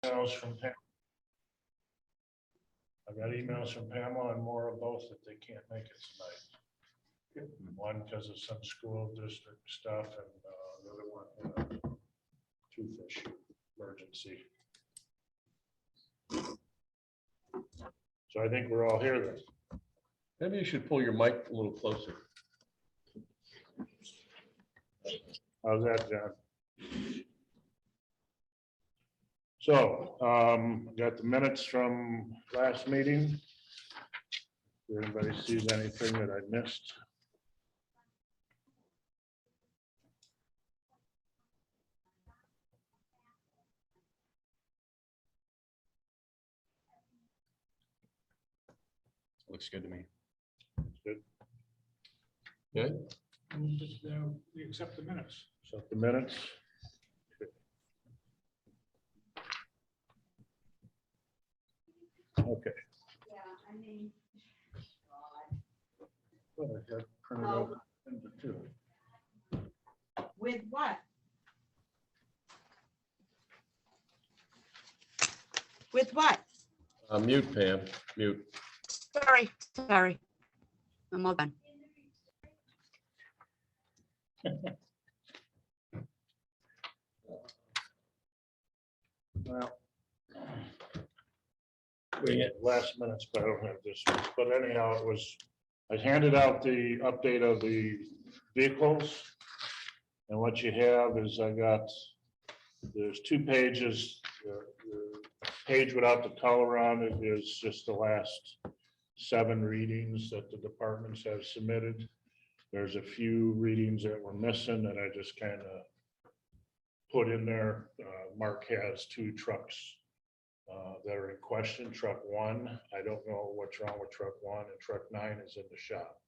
emails from Pam. I got emails from Pamela and Maura both that they can't make it tonight. One because of some school district stuff, and the other one tooth issue emergency. So I think we're all here then. Maybe you should pull your mic a little closer. How's that, John? So, got the minutes from last meeting. If anybody sees anything that I missed? Looks good to me. Good. Good. We accept the minutes. So the minutes. Okay. Yeah, I mean. Well, I got printed out into two. With what? With what? Mute, Pam, mute. Sorry. I'm all done. Well, we had last minutes, but I don't have this one. But anyhow, it was, I handed out the update of the vehicles. And what you have is there's 2 pages. The page without the color on it is just the last 7 readings that the departments have submitted. There's a few readings that were missing that I just kind of put in there. Mark has 2 trucks that are in question. Truck 1, I don't know what's wrong with truck 1, and truck 9 is in the shop.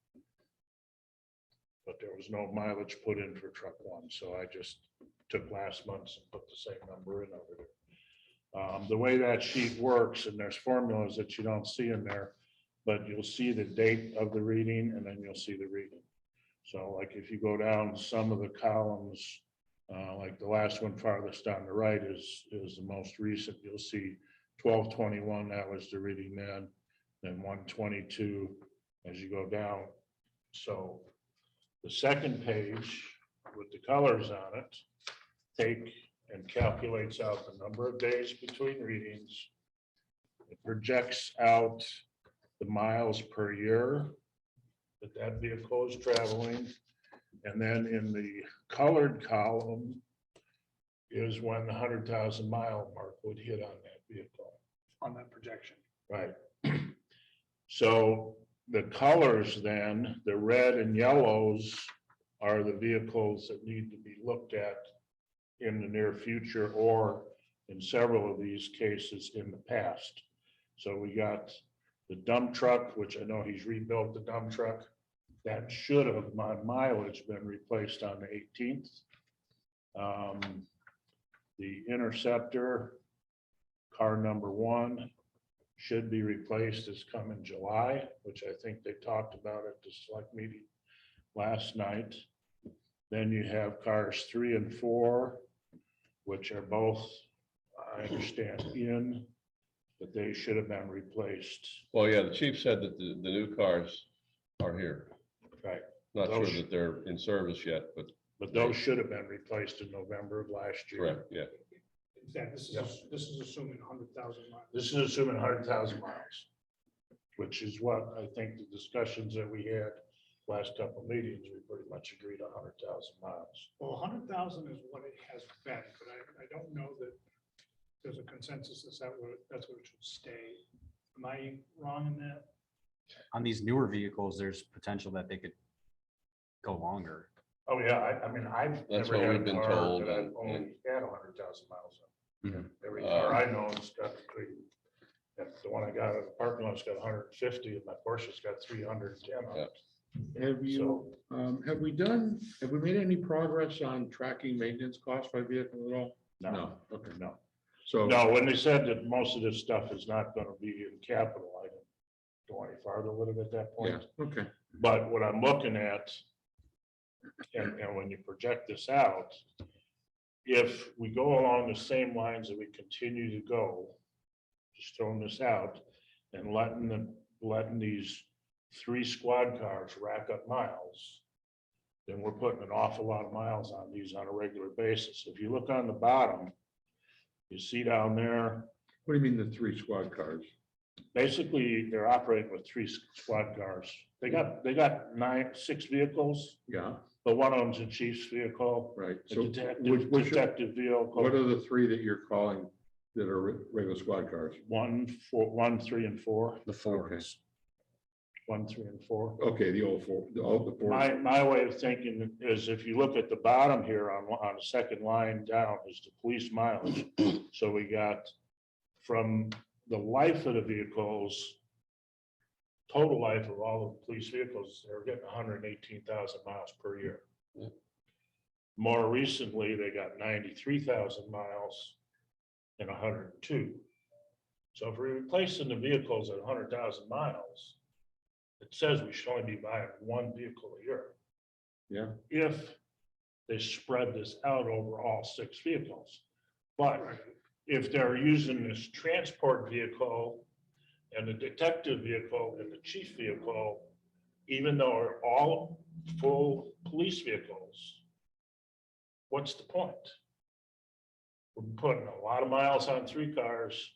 But there was no mileage put in for truck 1, so I just took last month's and put the same number in over there. The way that sheet works, and there's formulas that you don't see in there, but you'll see the date of the reading and then you'll see the reading. So like if you go down some of the columns, like the last one farthest on the right is the most recent. You'll see 12/21, that was the reading then 1/22 as you go down. So the second page with the colors on it take and calculates out the number of days between readings. It projects out the miles per year that vehicle is traveling. And then in the colored column is when the 100,000 mile mark would hit on that vehicle. On that projection. Right. So the colors then, the red and yellows are the vehicles that need to be looked at in the near future, or in several of these cases in the past. So we got the dump truck, which I know he's rebuilt the dump truck. That should have, my mileage, been replaced on the 18th. The Interceptor, car number 1, should be replaced this coming July, which I think they talked about at the select meeting last night. Then you have cars 3 and 4, which are both, I understand, in, but they should have been replaced. Well, yeah, the chief said that the new cars are here. Right. Not sure Those- that they're in service yet, but those should have been replaced in November of last year. correct, yeah. Exactly. This is assuming 100,000 miles. This is assuming 100,000 miles, which is what I think the discussions that we had last couple of meetings, we pretty much agreed on 100,000 miles. Well, 100,000 is what it has been, but I don't know that there's a consensus that's what it should stay. Am I wrong in that? On these newer vehicles, there's potential that they could go longer. Oh, yeah, I mean, I've That's never what had we've a been car told, that I've and- only had 100,000 miles on. Mhm. Every car I know has got between, the one I got at the parking lot's got 150, and my Porsche's got 310 on it. Have you, have we made any progress on tracking maintenance costs by vehicle at all? No, Okay, no. so. No, when they said that most of this stuff is not gonna be in capital, I didn't go any farther with it at that Yeah, point. okay, But what I'm looking at, and when you project this out, if we go along the same lines that we continue to go, just throwing this out and letting these 3 squad cars rack up miles, then we're putting an awful lot of miles on these on a regular basis. If you look on the bottom, you see down there, What do you mean the 3 squad cars? basically, they're operating with 3 squad cars. They got 6 vehicles, Yeah, but one of them's a chief's vehicle, right. a So detective vehicle. what are the 3 that you're calling that are regular squad cars? 1, 3, and 4. The Fords. 1, 3, and 4. Okay, the old 4, the 4. My way of thinking is if you look at the bottom here on the second line down is the police mileage. So we got from the life of the vehicles, total life of all the police vehicles, they're getting 118,000 miles per year. Yeah. More recently, they got 93,000 miles and 102. So if we're replacing the vehicles at 100,000 miles, it says we should only be buying 1 vehicle a year. Yeah, If they spread this out over all 6 vehicles. But if they're using this transport vehicle and the detective vehicle and the chief vehicle, even though they're all full police vehicles, what's the point? We're putting a lot of miles on 3 cars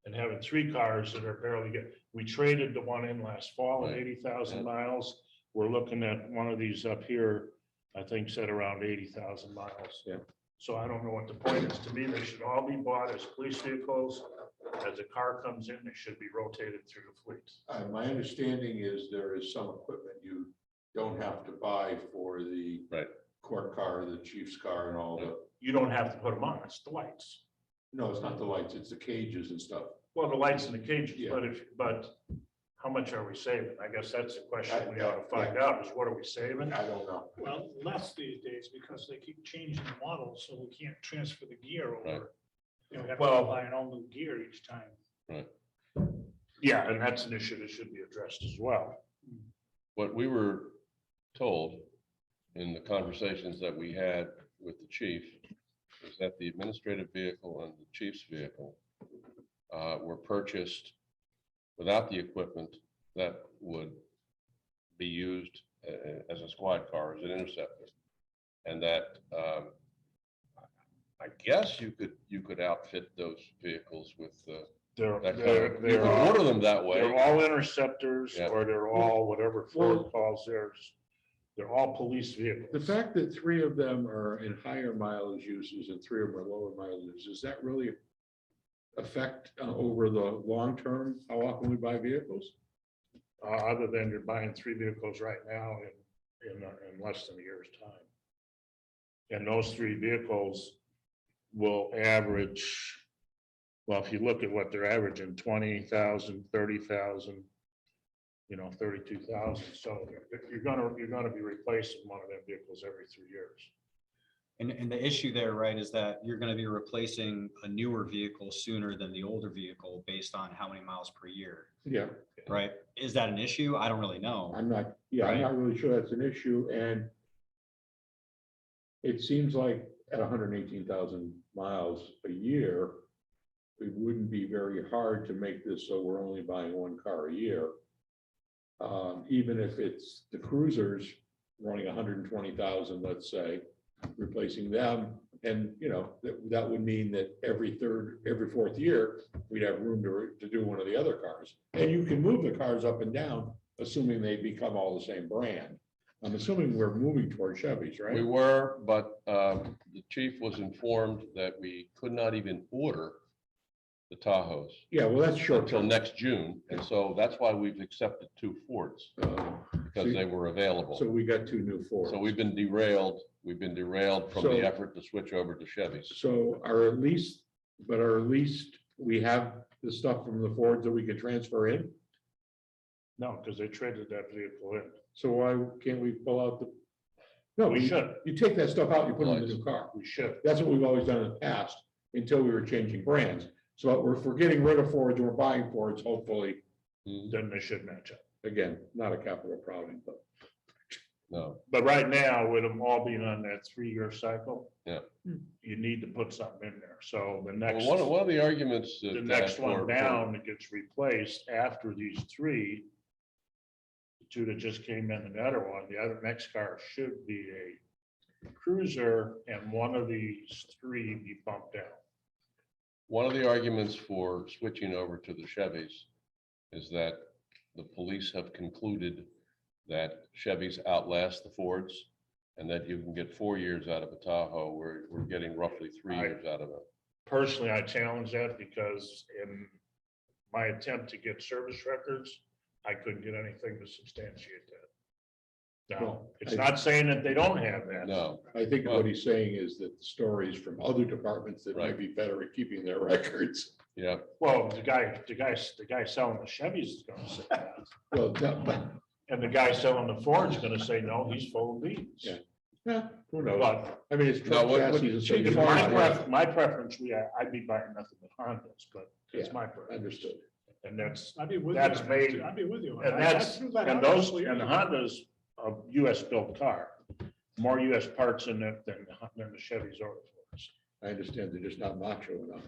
and having 3 cars that are barely getting. We traded the one in last fall at Right. 80,000 Yeah. miles. We're looking at one of these up here, I think said around 80,000 miles. Yeah. So I don't know what the point is. To me, they should all be bought as police vehicles. As a car comes in, they should be rotated through the fleet. my understanding is there is some equipment you don't have to buy for the Right. court car, the chief's car and all the, You don't have to put them on, it's the lights. no, it's not the lights, it's the cages and stuff. Well, the lights in the cages, Yeah. but how much are we saving? I guess that's the question we ought to find out is what are we saving? I don't know. Well, less these days because they keep changing the models, so we can't transfer the gear Right. over. You know, we have Well- to buy an all new gear each time. Yeah, and that's an issue that should be addressed as well. What we were told in the conversations that we had with the chief is that the administrative vehicle and the chief's vehicle were purchased without the equipment that would be used as a squad car, as an interceptor. And that I guess you could outfit those vehicles with They're, that kind they're, of, you could order them that way. they're all interceptors Yeah. or they're all whatever Ford Well- calls theirs. They're all police The vehicles. fact that 3 of them are in higher mileage uses and 3 of them are lower mileage uses, does that really affect over the long term, how often we buy vehicles? Other than you're buying 3 vehicles right now in less than a year's time. And those 3 vehicles will average, well, if you look at what they're averaging, 20,000, 30,000, 32,000. So you're gonna be replacing one of them vehicles every 3 years. And the issue there, right, is that you're gonna be replacing a newer vehicle sooner than the older vehicle based on how many miles per year, Yeah, right? Is that an issue? I don't really know. I'm not really sure that's an issue, and it seems like at 118,000 miles a year, it wouldn't be very hard to make this so we're only buying 1 car a year. Even if it's the cruisers running 120,000, let's say, replacing them, and, that would mean that every 4th year, we'd have room to do one of the other cars. And you can move the cars up and down, assuming they become all the same brand. I'm assuming we're moving toward Chevys, We right? were, but the chief was informed that we could not even order the Tahoes Yeah, well, that's short until term. next June. And so that's why we've accepted 2 Fords, because they were available. So we got 2 new Fords. So we've been derailed from So- the effort to switch over to Chevys. So our least, we have the stuff from the Fords that we can transfer in? No, because they traded that vehicle in. So why can't we pull out the? No, We should, you take that stuff out, you put it in the new car. we should. That's what we've always done in the past, until we were changing brands. So if we're getting rid of Fords and we're buying Fords, hopefully, Mhm. Then they should match up. again, not a capital problem, but No, But right now, with them all being on that 3-year cycle. Yeah. You need to put something in there. So the well, next, one of the arguments that. the next for- one down that gets replaced after these 3. The 2 that just came in, the other one, the other next car should be a cruiser, and one of these 3 be bumped out. One of the arguments for switching over to the Chevys is that the police have concluded that Chevys outlast the Fords and that you can get 4 years out of a Tahoe, where we're getting roughly 3 years out of it. Personally, I challenge that because in my attempt to get service records, I couldn't get anything to substantiate that. Now, Well, it's not saying that they don't have that. No, I think what he's saying is that the stories from other departments that might Right. be better at keeping their records. yeah, Well, the guy selling the Chevys is gonna say that. Well, no, but, And the guy selling the Ford's gonna say, no, he's full of beans. Yeah. yeah, who knows? But I mean, it's No, truck what chassis and Chief stuff. Farnsworth- my preference, I'd be buying nothing but Hondas, but it's Yeah, my preference. Understood. And that's, I'd be with you. That's on that, made- too. I'd be with you. on and that. I that's, threw that and out a those, couple years and the ago. Honda's a US built car. More US parts in it than the Chevys are. I understand they're just not macho enough.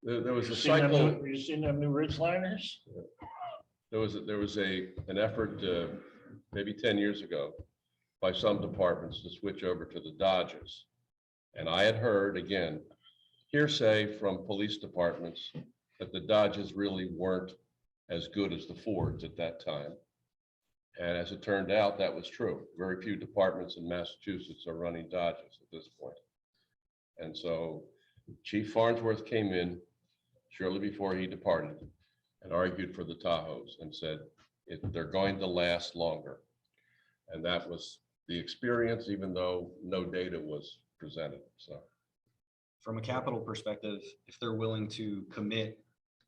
there was a You seen them cycle. new- You seen them new Ridgeliners? There was an effort maybe 10 years ago by some departments to switch over to the Dodges. And I had heard, again, hearsay from police departments that the Dodges really weren't as good as the Fords at that time. And as it turned out, that was true. Very few departments in Massachusetts are running Dodges at this point. And so Chief Farnsworth came in shortly before he departed and argued for the Tahoes and said they're going to last longer. And that was the experience, even though no data was presented. So From a capital perspective, if they're willing to commit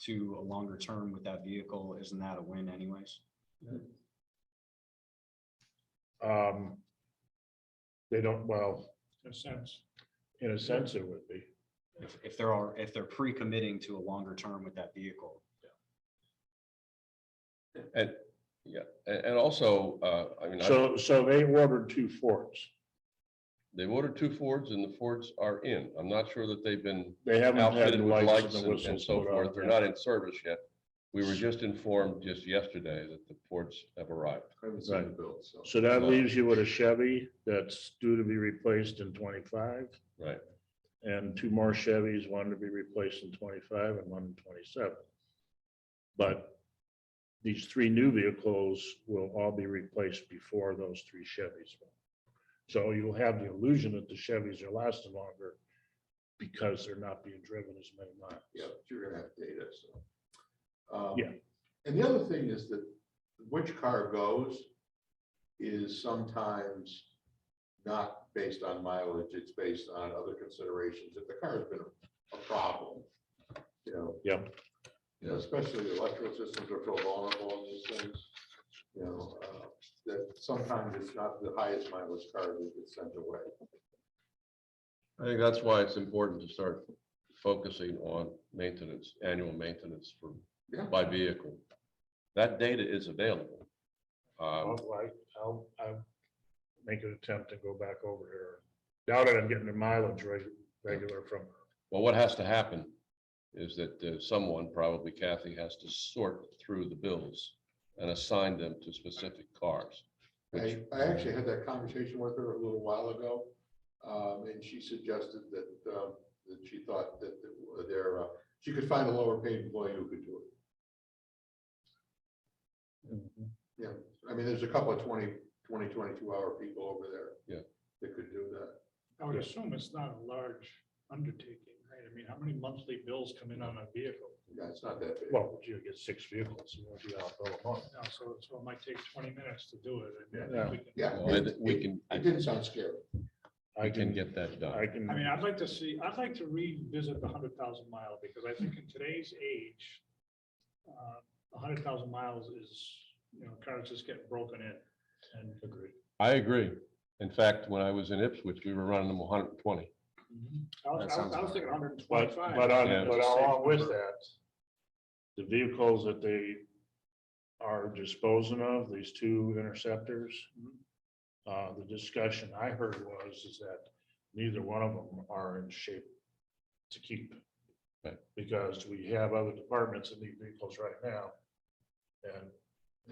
to a longer term with that vehicle, isn't that a win anyways? They don't, well, In a sense. in a sense it would be. If they're pre-committing to a longer term with that vehicle. and yeah, and also, I mean, So they ordered 2 Fords. they've ordered 2 Fords and the Fords are in. I'm not sure that they've been They haven't had outfitted the with lights lights and the and whistles so put forth. on They're yet. not in service yet. We were just informed just yesterday that the Fords have arrived. I haven't seen Right. the bill, so. So that leaves you with a Chevy that's due to be replaced in 25. Right. And 2 more Chevys, one to be replaced in 25 and one in 27. But these 3 new vehicles will all be replaced before those 3 Chevys. So you'll have the illusion that the Chevys are lasting longer because they're not being driven as many miles. Yeah, but you're gonna have data, so. Yeah. And the other thing is that which car goes is sometimes not based on mileage, it's based on other considerations. If the car's been a problem, Yeah. especially the electrical systems are so vulnerable in these things, that sometimes it's not the highest mileage car that gets sent away. I think that's why it's important to start focusing on maintenance, annual maintenance Yeah. by vehicle. That data is available. I'll make an attempt to go back over here. Now that I'm getting the mileage regular from her. Well, what has to happen is that someone, probably Kathy, has to sort through the bills and assign them to specific cars. I actually had that conversation with her a little while ago, and she suggested that she thought that she could find a lower paid employee who could do it. Yeah, I mean, there's a couple of 22-hour people over there. Yeah. That could do that. I would assume it's not a large undertaking, right? I mean, how many monthly bills come in on a vehicle? Yeah, it's not that big. Well, you get 6 vehicles, you won't be out for a month. Now, so it might take 20 minutes to do it. and Yeah. we can- Yeah, Well, we can, it didn't sound scary. I can get that done. I can. I mean, I'd like to revisit the 100,000 mile, because I think in today's age, 100,000 miles is, cars just getting broken in. And Agreed. I agree. In fact, when I was in Ipswich, we were running them 120. I was thinking But, 125. but Yeah. along with that, the vehicles that they are disposing of, these two interceptors. The discussion I heard is that neither one of them are in shape to keep. Right. Because we have other departments that need vehicles right now. And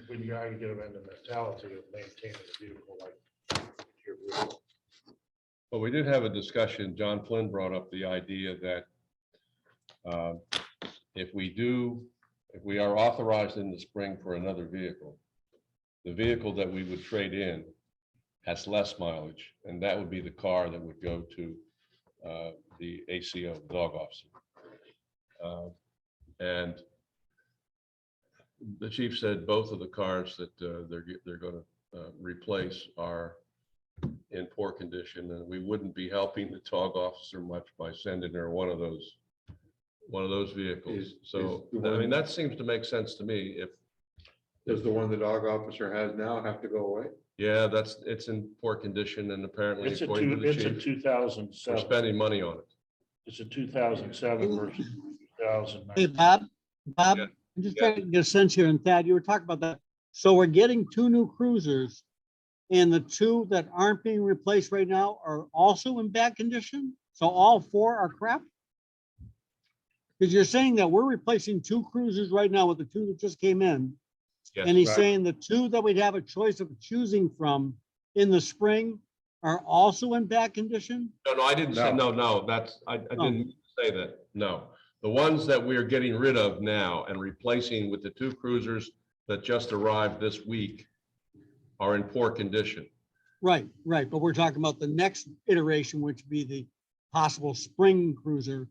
we gotta get them in the mentality of maintaining a vehicle like your vehicle. Well, we did have a discussion. John Flynn brought up the idea that if we are authorized in the spring for another vehicle, the vehicle that we would trade in has less mileage, and that would be the car that would go to the ACO, dog officer. And the chief said both of the cars that they're going to replace are in poor condition, and we wouldn't be helping the dog officer much by sending her one of those vehicles. So, I mean, that seems to make sense to me. If Does the one the dog officer has now have to go away? yeah, it's in poor condition, and apparently It's a according to the chief, we're 2007. spending money on it. It's a 2007 versus 2009. Hey, Bob, Yeah. I'm just Yeah. trying to get a sense here, and Thad, you were talking about that. So we're getting two new cruisers, and the two that aren't being replaced right now are also in bad condition? So all four are crap? Because you're saying that we're replacing two cruisers right now with the two that just came in. Yes, And he's right. saying the two that we'd have a choice of choosing from in the spring are also in bad condition? No, I didn't say, No. no, I didn't say that. No. The ones that we're getting rid of now and replacing with the two cruisers that just arrived this week are in poor condition. Right, but we're talking about the next iteration, which would be the possible spring cruiser.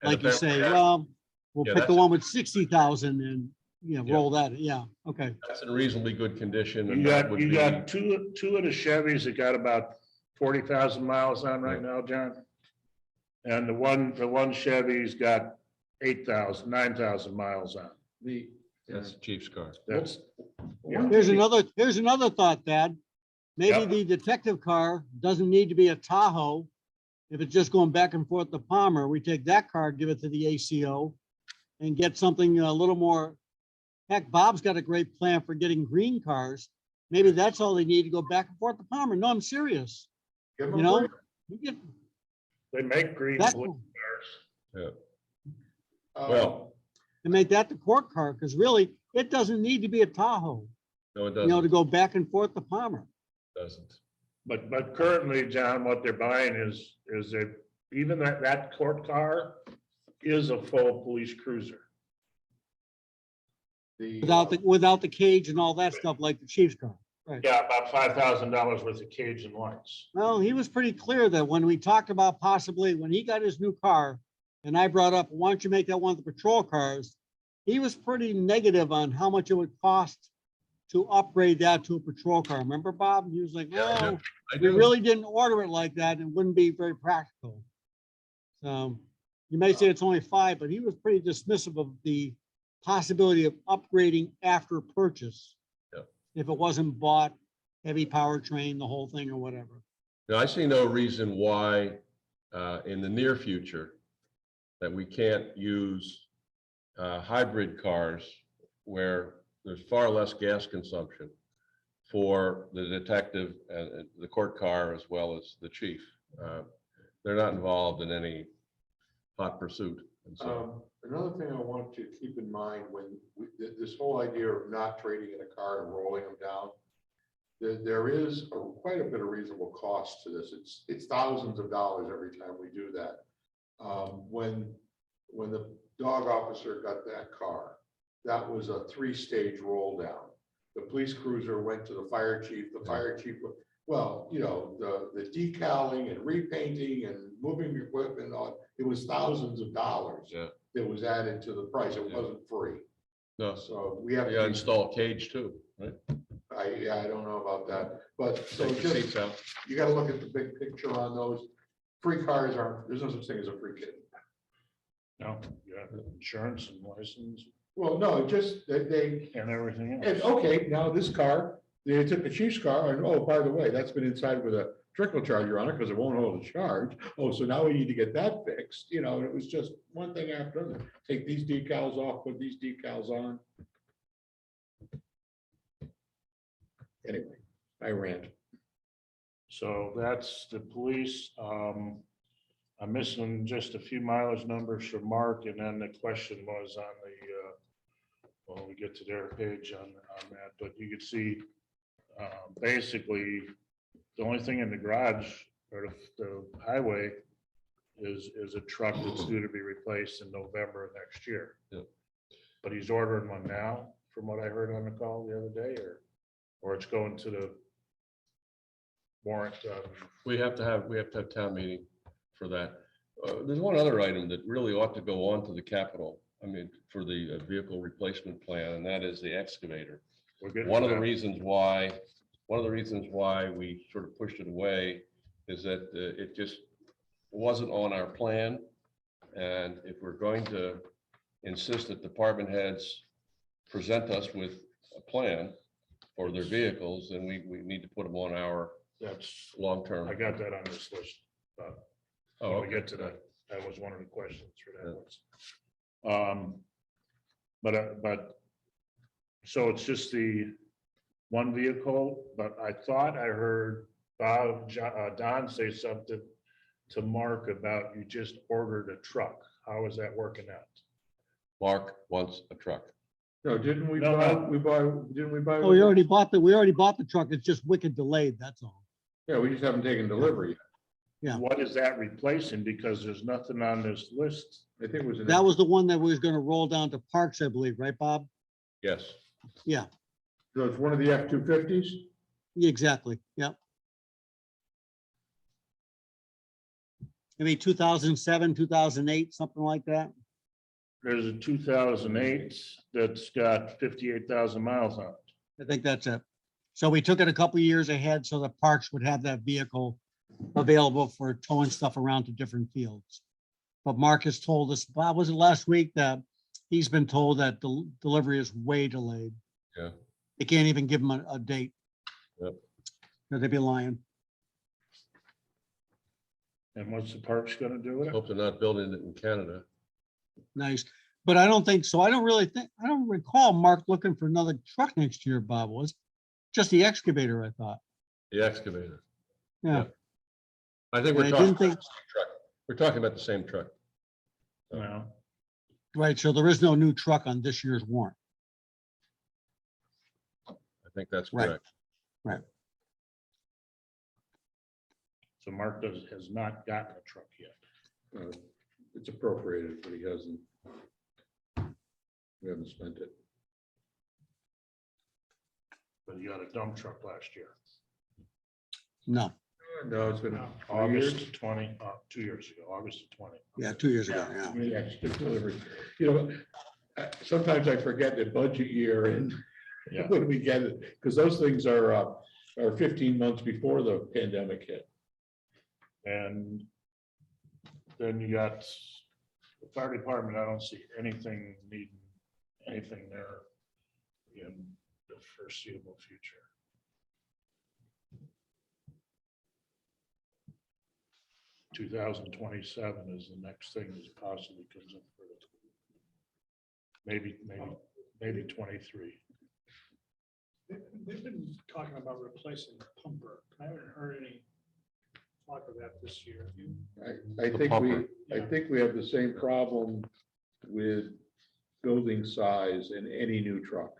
And Like you if say, that- well, we'll Yeah, pick the that's- one with 60,000 and, Yeah. roll that, yeah, okay. That's in reasonably good condition. You And that got, would you be, got two of the Chevys that got about 40,000 miles on right now, John. And the one Chevy's got 8,000, 9,000 miles on. that's the chief's car. That's, Here's another thought, Thad. Maybe Yep. the detective car doesn't need to be a Tahoe. If it's just going back and forth to Palmer, we take that car, give it to the ACO and get something a little more. Heck, Bob's got a great plan for getting green cars. Maybe that's all they need to go back and forth to Palmer. No, I'm serious. Give 'em a You know, break. you get they make green that police to cars. Well, make that the court car, because really, it doesn't need to be a Tahoe, no, it to doesn't. go back and forth to Palmer. Doesn't. But currently, John, what they're buying is that even that court car is a full police cruiser. Without the cage and all that stuff like the chief's car. Yeah, about $5,000 worth of cage and lights. Well, he was pretty clear that when we talked about possibly, when he got his new car, and I brought up, why don't you make that one of the patrol cars? He was pretty negative on how much it would cost to upgrade that to a patrol car. Remember, Bob? He was like, no, I we do. really didn't order it like that and it wouldn't be very practical. So you may say it's only 5, but he was pretty dismissive of the possibility of upgrading after purchase. Yeah. If it wasn't bought, heavy powertrain, the whole thing or whatever. Now, I see no reason why in the near future that we can't use hybrid cars where there's far less gas consumption for the detective and the court car as well as the chief. They're not involved in any hot pursuit. And so, Another thing I want to keep in mind when this whole idea of not trading in a car and rolling them down, there is quite a bit of reasonable cost to this. It's thousands of dollars every time we do that. When the dog officer got that car, that was a 3-stage roll down. The police cruiser went to the fire chief. The fire chief, well, the decaling and repainting and moving equipment on, it was thousands of dollars yeah, that was added to the price. It Yeah. wasn't free. no, So we have you gotta to, install a cage too, right? I don't know about that, but so Take the seats just, out. you gotta look at the big picture on those. Free cars aren't, there's no such thing as a free kid. No, yeah, insurance and license Well, no, just that they, and everything and else. okay, now this car, they took the chief's car and, oh, by the way, that's been inside with a trickle charger on it because it won't hold a charge. Oh, so now we need to get that fixed, and it was just one thing after another. Take these decals off, put these decals on. Anyway, I rant. So that's the police. I'm missing just a few mileage numbers for Mark, and then the question was on the, when we get to their page on that, but you could see, basically, the only thing in the garage or the highway is a truck that's due to be replaced in November of next year. Yep. But he's ordering one now, from what I heard on the call the other day, or it's going to the warrant. We have to have town meeting for that. There's one other item that really ought to go on to the capital, I mean, for the vehicle replacement plan, and that is the excavator. We're getting One to of the that. reasons why we sort of pushed it away is that it just wasn't on our plan. And if we're going to insist that department heads present us with a plan for their vehicles, then we need to put them on our That's, long-term. I got that on this list. Oh, When we okay. get to that, that was one of the questions for that was. But, so it's just the one vehicle, but I thought I heard Don say something to Mark about you just ordered a truck. How is that working out? Mark wants a truck. No, didn't we No, buy, no. didn't we buy? Oh, we already bought the truck. It's just wicked delayed, that's all. Yeah, we just haven't taken delivery. Yeah. What is that replacing? Because there's nothing on this list. I think it was. That was the one that was gonna roll down to Parks, I believe, right, Bob? Yes. Yeah, So it's one of the F-250s? exactly, yep. Maybe 2007, 2008, something like that. There's a 2008 that's got 58,000 miles on it. I think that's it. So we took it a couple of years ahead so that Parks would have that vehicle available for towing stuff around to different fields. But Mark has told us, Bob, was it last week, that he's been told that the delivery is way delayed. Yeah. They can't even give him a date. Yep. Or they'd be lying. And what's the parks gonna do with it? Hope they're not building it in Canada. Nice. But I don't think so. I don't recall Mark looking for another truck next year, Bob, was just the excavator, I thought. The excavator. Yeah. I think And we're I talking didn't about think- the same truck. We're talking about the same truck. No. Right. So there is no new truck on this year's warrant. I think that's Right. correct. So Mark has not gotten a truck yet. It's appropriated, but he hasn't. We haven't spent it. But he got a dump truck last year, No. No, it's been No. 3 years. August 20, 2 years ago, August of 20. Yeah, 2 years ago. Yeah. Yeah, it's just delivery. You know, sometimes I forget the budget year and Yeah. when we get it, because those things are 15 months before the pandemic hit. And then you got the fire department. I don't see anything needing anything there in the foreseeable future. (2027) is the next thing that possibly comes up for it. Maybe 23. They've been talking about replacing the pumper. I haven't heard any talk of that this year. Have you? I The think pumper. I think we have the same problem with building size in any new truck.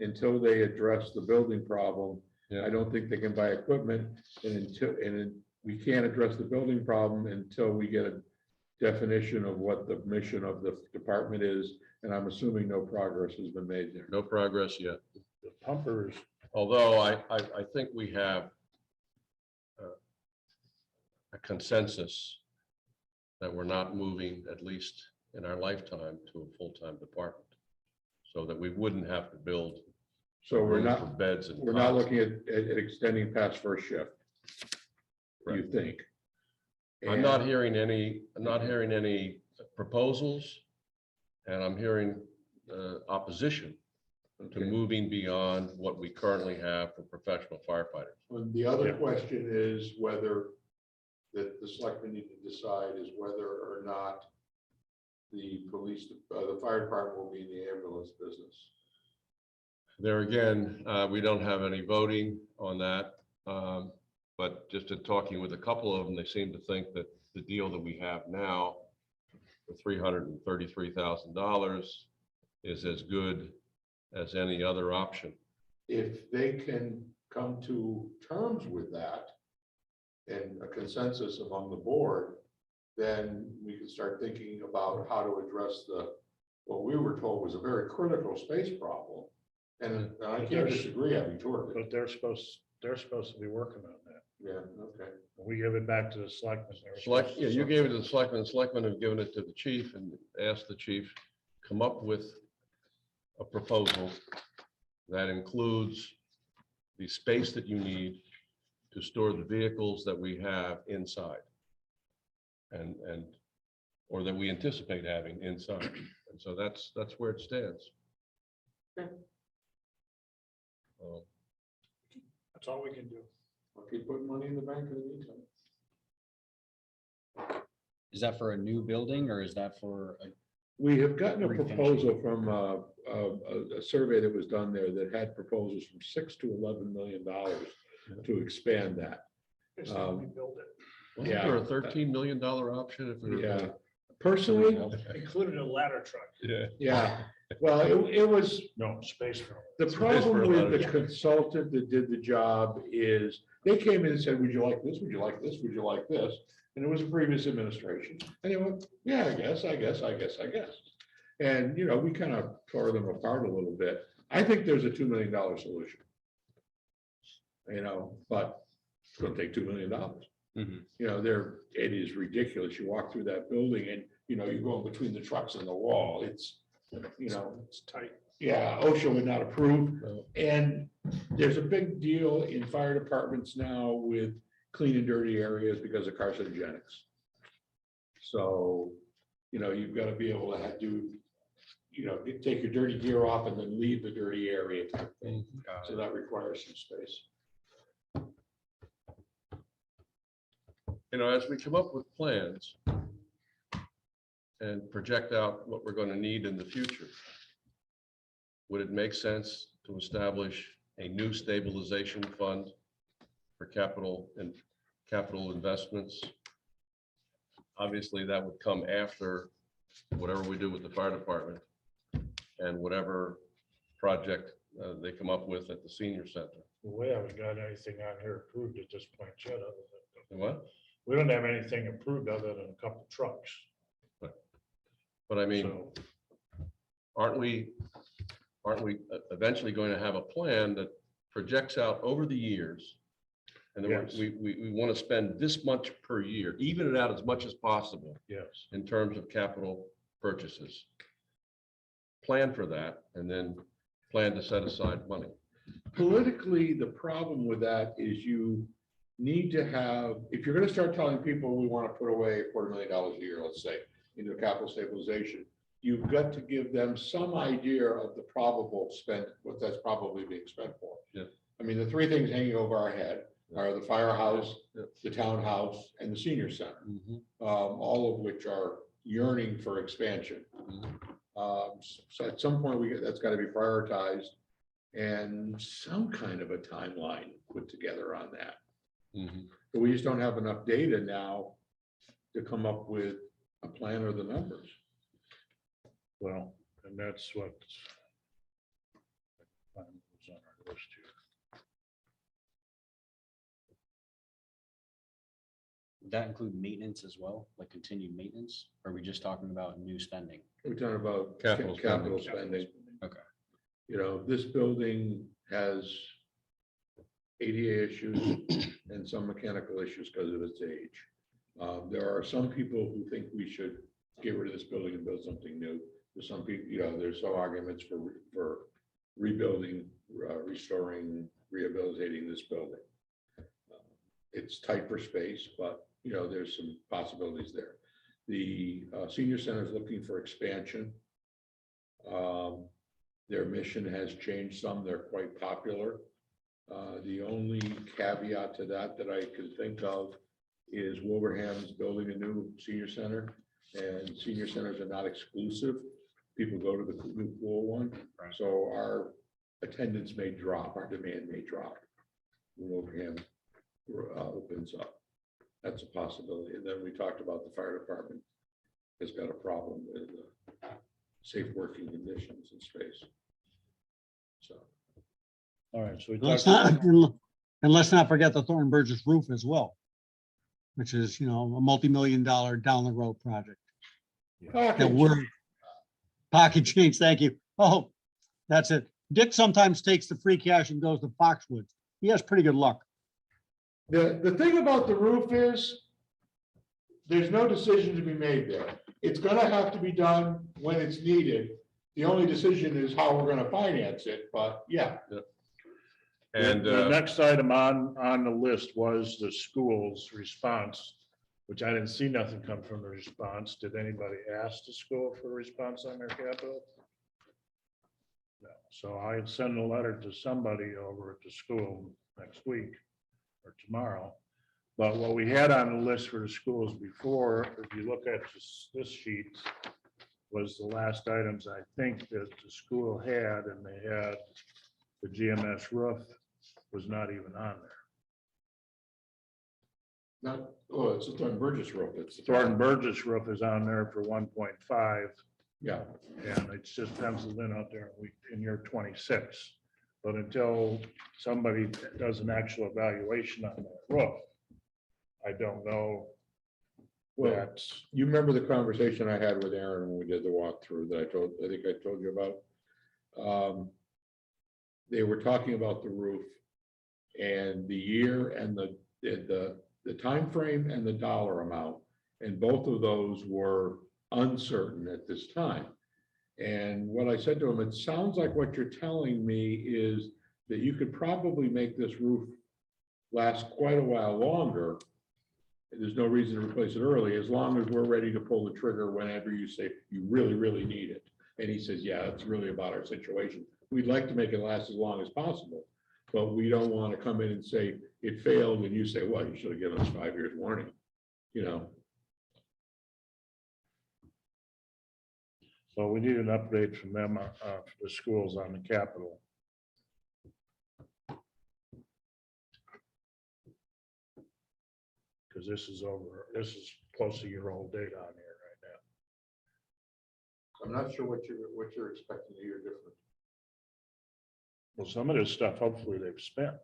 Until they address the building problem, Yeah. I don't think they can buy equipment, we can't address the building problem until we get a definition of what the mission of the department is, and I'm assuming no progress has been made there. No progress yet. The pumpers, Although I think we have a consensus that we're not moving, at least in our lifetime, to a full-time department. So that we wouldn't have to build So we're rooms for not, beds and we're not cots. looking at extending past first shift. You Right. think? I'm not hearing any proposals, and I'm hearing opposition to Okay. moving beyond what we currently have for professional firefighters. And the other Yeah. question is whether that the selectmen need to decide is whether or not the fire department will be in the ambulance business. There again, we don't have any voting on that. But just in talking with a couple of them, they seem to think that the deal that we have now for $333,000 is as good as any other option. If they can come to terms with that and a consensus among the board, then we can start thinking about how to address what we were told was a very critical space problem. And I can't disagree, having toured it. But they're supposed to be working on that. Yeah, okay. We give it back to the selectmen. Yeah, you gave it to the selectmen. The selectmen have given it to the chief and asked the chief come up with a proposal that includes the space that you need to store the vehicles that we have inside or that we anticipate having inside. And so that's where it stands. That's all we can do. I'll keep putting money in the bank in the meantime. Is that for a new building or is that for a? We have gotten a Refinishing. proposal from a survey that was done there that had proposals from $6 to $11 million to expand that. It's time we build it. Wasn't there a $13 million option if we were? Yeah, personally, Included a ladder truck. Yeah. yeah, well, it was, No, space for the for problem a with lot of the jobs. consultant that did the job is they came in and said, would you like this? Would you like this? Would you like this? And it was a previous administration. And they went, yeah, I guess. And, we kind of tore them apart a little bit. I think there's a $2 million solution. But it's going to take $2 million. It is ridiculous. You walk through that building and, you're going between the trucks and the wall. It's tight. Yeah, OSHA would not approve. And there's a big deal in fire departments now with clean and dirty areas because of carcinogenics. So, you've got to be able to take your dirty gear off and then leave the dirty area type thing. So that requires some space. As we come up with plans and project out what we're going to need in the future, would it make sense to establish a new stabilization fund for capital investments? Obviously, that would come after whatever we do with the fire department and whatever project they come up with at the senior center. We haven't got anything on here approved at this point yet. Other than What? we don't have anything approved other than a couple trucks. But I mean, So aren't we eventually going to have a plan that projects out over the years? And then Yes. we want to spend this much per year, even it out as much as possible yes, in terms of capital purchases. Plan for that and then plan to set aside money. Politically, the problem with that is you need to have, if you're going to start telling people we want to put away $250,000 a year, let's say, into capital stabilization, you've got to give them some idea of the probable spend, what that's probably being spent for. Yeah. I mean, the three things hanging over our head are the firehouse, the townhouse, and the senior center, all of which are yearning for expansion. So at some point, that's got to be prioritized and some kind of a timeline put together on that. But we just don't have enough data now to come up with a plan or the numbers. well, and that's what was on our list here. Would that include maintenance as well, like continued maintenance? Or are we just talking about new spending? We're talking about Capital capital spending. spending. This building has ADA issues and some mechanical issues because of its age. There are some people who think we should get rid of this building and build something new. There's some people, there's some arguments for rebuilding, restoring, rehabilitating this building. It's tight for space, but there's some possibilities there. The senior center is looking for expansion. Their mission has changed some. They're quite popular. The only caveat to that I can think of is Wilbraham's building a new senior center, and senior centers are not exclusive. People go to the new pool one. Right. So attendance may drop, our demand may drop when Wilbraham opens up. That's a possibility. And then we talked about the fire department has got a problem with safe working conditions in space. So, All right, so we Let's talked. not, and let's not forget the Thornton Burgess roof as well, which is, a multi-million-dollar down the road project. That we're pocket change, thank you. Oh, that's it. Dick sometimes takes the free cash and goes to Foxwoods. He has pretty good luck. the thing about the roof is there's no decision to be made there. It's gonna have to be done when it's needed. The only decision is how we're gonna finance it, but yeah. And The next item on the list was the school's response, which I didn't see nothing come from the response. Did anybody ask the school for a response on their capital? No. So I'd send a letter to somebody over at the school next week or tomorrow. But what we had on the list for the schools before, if you look at this sheet, was the last items I think that the school had, and they had the GMS roof was not even on there. It's a Thornton Burgess roof. It's Thornton Burgess roof is on there for 1.5, Yeah, and it's just penciled in out there in year 26. But until somebody does an actual evaluation on that roof, I don't know. well, That you remember the conversation I had with Aaron when we did the walkthrough that I think I told you about? They were talking about the roof and the year and the time frame and the dollar amount, and both of those were uncertain at this time. And what I said to him, it sounds like what you're telling me is that you could probably make this roof last quite a while longer. There's no reason to replace it early, as long as we're ready to pull the trigger whenever you say you really, really need it. And he says, yeah, it's really about our situation. We'd like to make it last as long as possible, but we don't want to come in and say it failed and you say, well, you should have given us 5 years warning, So we need an update from them, for the schools on the capital. Because this is close to your old date on here right now. I'm not sure what you're expecting a year different. Well, some of this stuff, hopefully they've spent.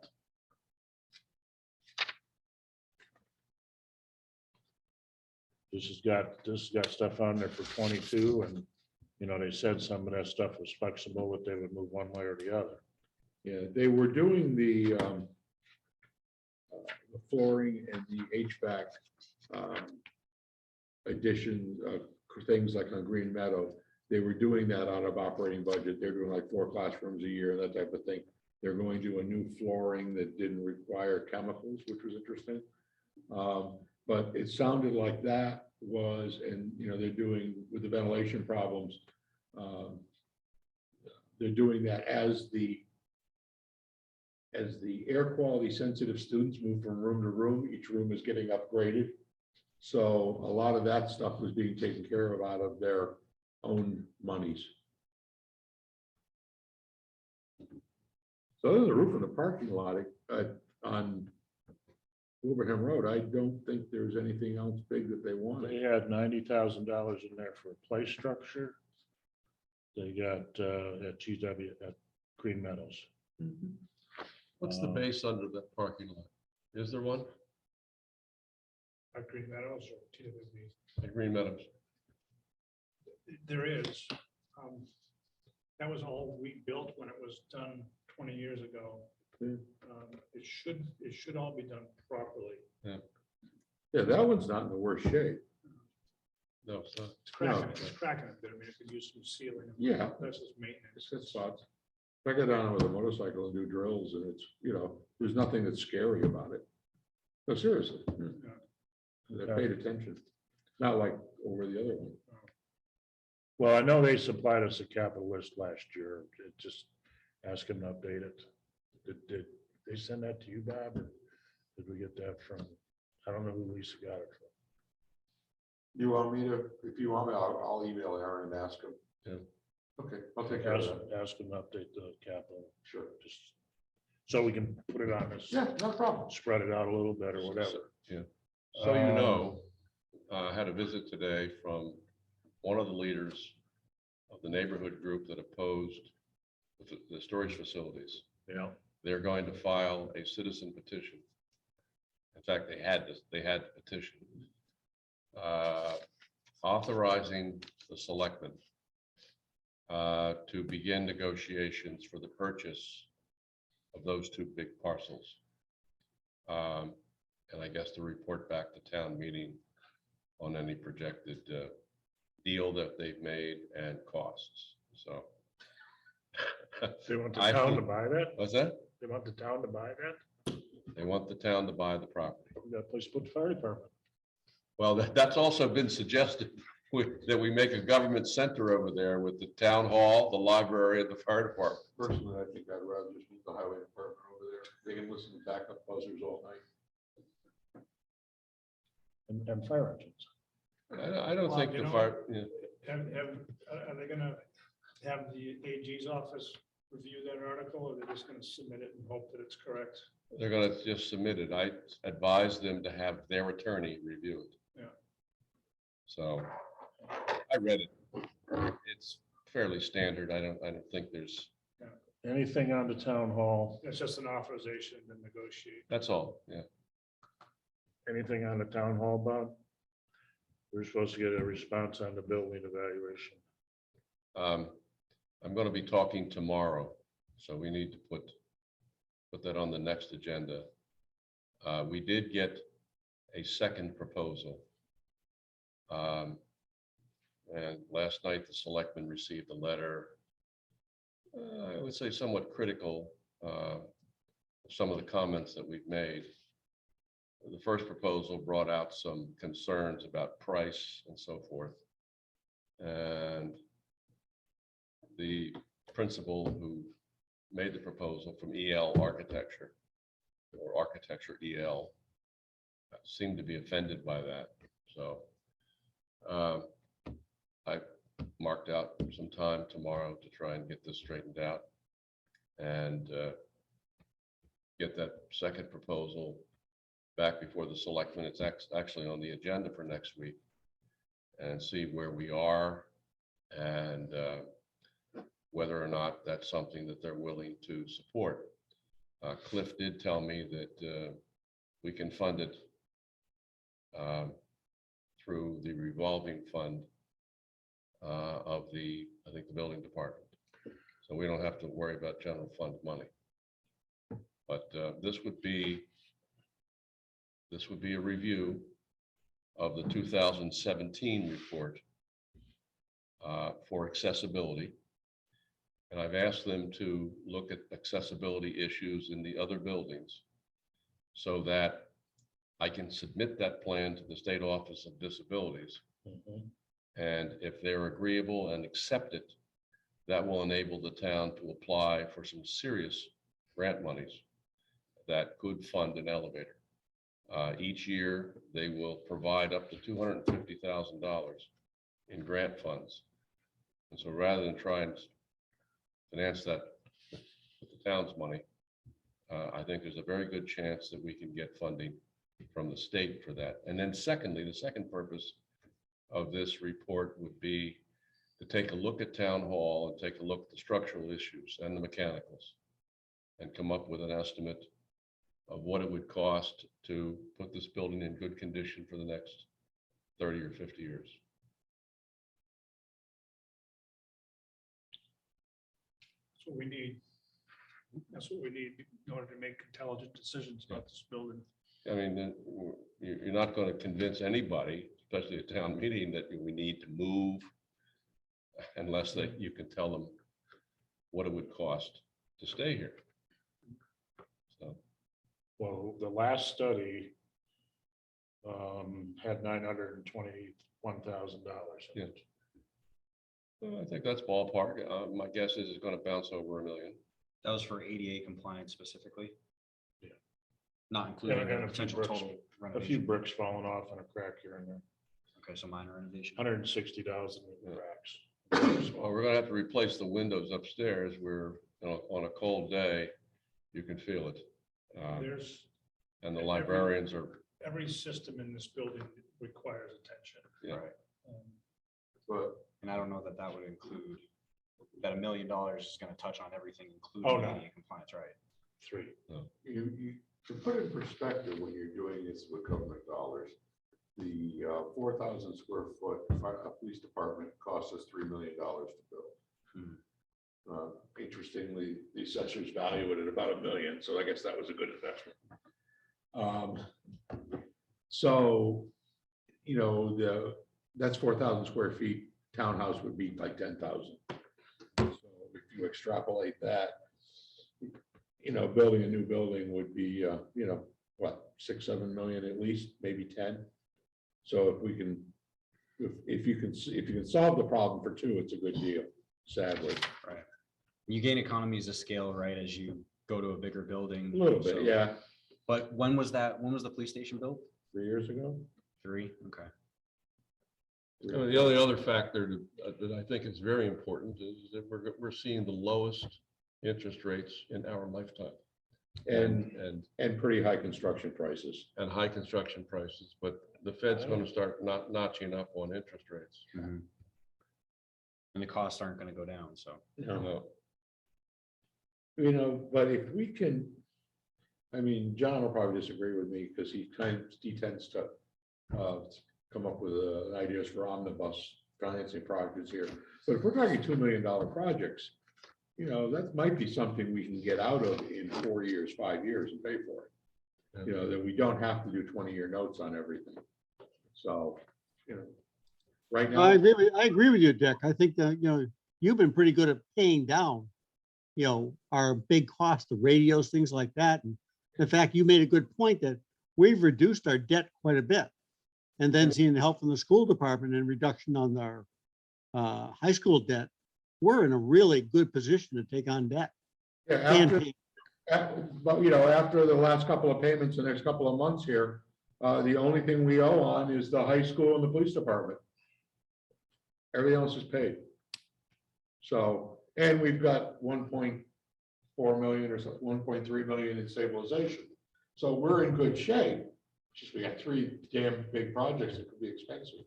This has got stuff on there for 22, and, they said some of that stuff was flexible, that they would move one way or the other. Yeah, they were doing the flooring and the HVAC addition of things like on Green Meadow. They were doing that out of operating budget. They're doing like 4 classrooms a year, that type of thing. They're going to a new flooring that didn't require chemicals, which was interesting. But it sounded like that was, and they're doing with the ventilation problems. They're doing that as the air quality sensitive students move from room to room, each room is getting upgraded. So a lot of that stuff was being taken care of out of their own monies. So there's a roof in the parking lot on Wilbraham Road. I don't think there's anything else big that they They wanted. had $90,000 in there for a play structure. They got at GW at Green Meadows. what's the base under that parking lot? Is there one At Green Meadows or TWB? at Green Meadows? There is. That was all rebuilt when it was done 20 years ago. Yeah. It should all be done properly. Yeah, that one's not in the worst shape. No, it's not. It's cracking a bit. I mean, it could use some sealing. Yeah. That's just maintenance. It's got spots. I got down with a motorcycle and do drills, and it's, there's nothing that's scary about it. No, seriously. They paid attention. Not like over the other one. Well, I know they supplied us a capital list last year. Just ask them to update it. Did they send that to you, Bob? Or did we get that from, I don't know who Lisa got it from. You want me to, if you want me, I'll email Aaron and ask him. Yeah. Okay, I'll take care of that. Ask them to update the capital, Sure. just so we can put it on this, Yeah, no problem. spread it out a little bit or whatever. So you know, I had a visit today from one of the leaders of the neighborhood group that opposed the storage facilities. Yeah, They're going to file a citizen petition. In fact, they had the petition authorizing the selectmen to begin negotiations for the purchase of those two big parcels. And I guess to report back to town meeting on any projected deal that they've made and costs. So. they want the I town to think- buy that? What's that? They want the town to buy that? They want the town to buy the property. We got a place to put the fire department. Well, that's also been suggested that we make a government center over there with the town hall, the library, and the fire department. Personally, I think I'd rather just move the highway department over there. They can listen to backup buzzers all night. And fire engines. I don't Well, think you the know fire, yeah. Are they gonna have the AG's office review that article, or they're just gonna submit it and hope that it's correct? They're gonna just submit it. I advise them to have their attorney review it. Yeah. So I read it. It's fairly standard. I don't think there's, Anything on the town hall, It's just an authorization to negotiate. that's all. Yeah. anything on the town hall, Bob? We're supposed to get a response on the building evaluation. I'm going to be talking tomorrow, so we need to put that on the next agenda. We did get a second proposal. And last night, the selectmen received a letter, I would say somewhat critical of some of the comments that we've made. The first proposal brought out some concerns about price and so forth. And the principal who made the proposal from EL Architecture or Architecture EL seemed to be offended by that. So I marked out some time tomorrow to try and get this straightened out and get that second proposal back before the selectmen. It's actually on the agenda for next week, and see where we are and whether or not that's something that they're willing to support. Cliff did tell me that we can fund it through the revolving fund of I think the building department. So we don't have to worry about general fund money. But this would be a review of the 2017 report for accessibility. And I've asked them to look at accessibility issues in the other buildings so that I can submit that plan to the State Office of Disabilities. And if they're agreeable and accept it, that will enable the town to apply for some serious grant monies that could fund an elevator. Each year, they will provide up to $250,000 in grant funds. And so rather than try and finance that with the town's money, I think there's a very good chance that we can get funding from the state for that. And then secondly, the second purpose of this report would be to take a look at town hall and take a look at the structural issues and the mechanicals and come up with an estimate of what it would cost to put this building in good condition for the next 30 or 50 years. That's what we need. That's what we need in order to make intelligent decisions about this building. I mean, you're not going to convince anybody, especially a town meeting, that we need to move unless you can tell them what it would cost to stay here. So, Well, the last study had $921,000. Yeah. well, I think that's ballpark. My guess is it's going to bounce over $1 million. That was for ADA compliance specifically? Yeah. Not including And the a few potential bricks, total a few renovation. bricks falling off and a crack here and there. Okay, so minor renovation. 160,000 in Yeah. cracks. Well, we're gonna have to replace the windows upstairs where, you know, on a cold day, you can feel it. There's, And the librarians are, every system in this building requires attention. you know, Um, And I don't know that that would include, that $1 million is gonna touch on everything, Oh, including no. ADA compliance, right? 3. To put it in perspective, when you're doing this with government dollars, the 4,000 square foot police department costs us $3 million to build. Interestingly, the assessors value it at about $1 million, so I guess that was a good investment. So, you know, that's 4,000 square feet. Townhouse would be like 10,000. So if you extrapolate that, you know, building a new building would be, you know, what, 6-7 million at least, maybe 10. So if we can, if you can solve the problem for 2, it's a good deal, sadly. Right. You gain economies of scale, right, as you go to a bigger building. A little so- bit, yeah. But when was the police station built? 3 years ago. 3, okay. you know, the only other factor that I think is very important is that we're seeing the lowest interest rates in our lifetime. And And pretty high construction prices. high construction prices, but the Fed's gonna start notching up on interest rates. And the costs aren't gonna go down, so. No. You know, but if we can, I mean, John will probably disagree with me because he tends to come up with ideas for omnibus financing projects here. But if we're talking $2 million projects, you know, that might be something we can get out of in 4 years, 5 years and pay for it. You know, that we don't have to do 20-year notes on everything. So, you know, right now. I agree with you, Dick. I think that, you know, you've been pretty good at paying down, you know, our big cost of radios, things like that. And in fact, you made a good point that we've reduced our debt quite a bit. And then seeing the help from the school department and reduction on our high school debt, we're in a really good position to take on debt. Yeah, And but you know, after the last couple of payments, the next couple of months here, the only thing we owe on is the high school and the police department. Everything else is paid. So, and we've got 1.4 million or so, 1.3 million in stabilization. So we're in good shape. Just we got 3 damn big projects that could be expensive.